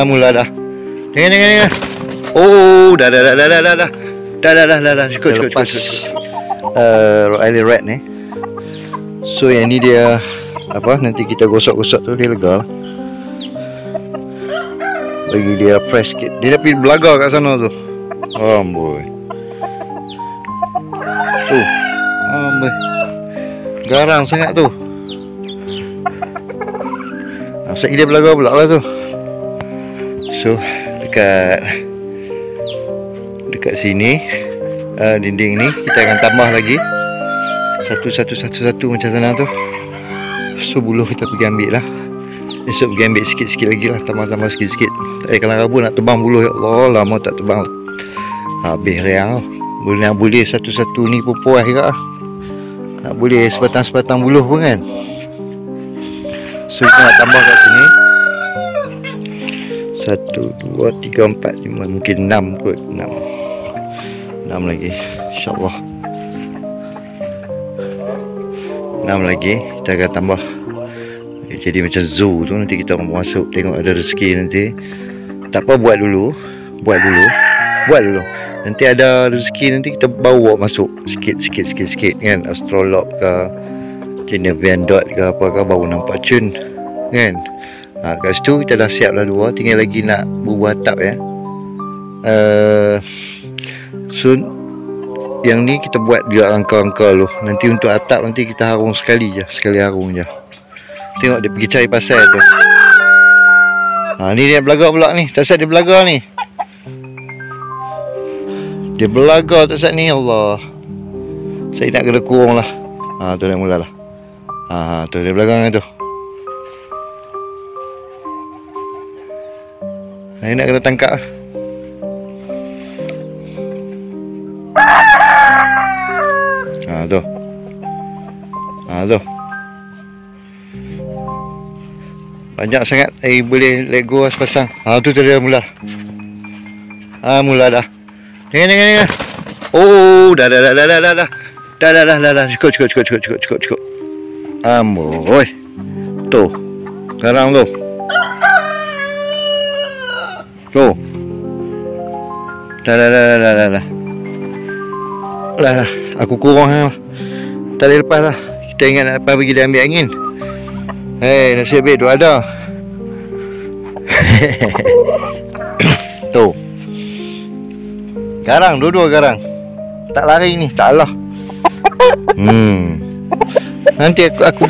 Mula dah. Jangan. Oh, dah. Dah. Cukup. Rottweiler red ni. So yang ni dia apa, nanti kita gosok-gosok tu dia lega lah. Bagi dia fresh sikit. Dia dah pergi belaga kat sana tu. Amboi. Tu. Amboi. Garang sangat tu. Asyik dia belaga pula lah tu. So dekat sini dinding ni kita akan tambah lagi satu macam sana tu. So buluh kita pergi ambil lah. Esok pergi ambil sikit-sikit lagi lah, tambah-tambah sikit-sikit. Kalau Rabu nak tebang buluh, ya Allah, lama tak tebang. Habis reang. Boleh satu-satu ni pun puas juga. Nak boleh sebatang-sebatang buluh pun kan. So kita nak tambah kat sini 1, 2, 3, 4, 5, mungkin 6 kot. 6 lagi, InsyaAllah 6 lagi kita akan tambah. Jadi macam zoo tu, nanti kita orang masuk tengok ada rezeki nanti. Tak apa, buat dulu. Nanti ada rezeki nanti kita bawa masuk sikit kan. Astrolog ke kena Vendot ke apa ke, baru nampak cun kan. Kat situ kita dah siap lah 2. Tinggal lagi nak bubuh atap ya. So yang ni kita buat dia rangka-rangka lu. Nanti untuk atap nanti kita harung sekali harung je. Tengok dia pergi cari pasal tu. Ni dia belaga pula ni. Tak sat dia belaga ni. Dia belaga tak sat ni, Allah. Saya nak kena kurung lah. Tu dah mula lah. Tu dia belaga dengan tu. Saya nak kena tangkap lah. Tu. Banyak sangat boleh let go lah sepasang. Tu dia mula. Mula dah. Jangan. Oh, dah. Dah. Cukup. Amboi. Tu. Garang tu. Tu. Dah. Lah. Aku kurang lah. Tadi lepas lah. Kita ingat nak lepas pergi dia ambil angin. Nasib baik tu ada. Tu. Garang, dua-dua garang. Tak lari ni, tak alah. Nanti aku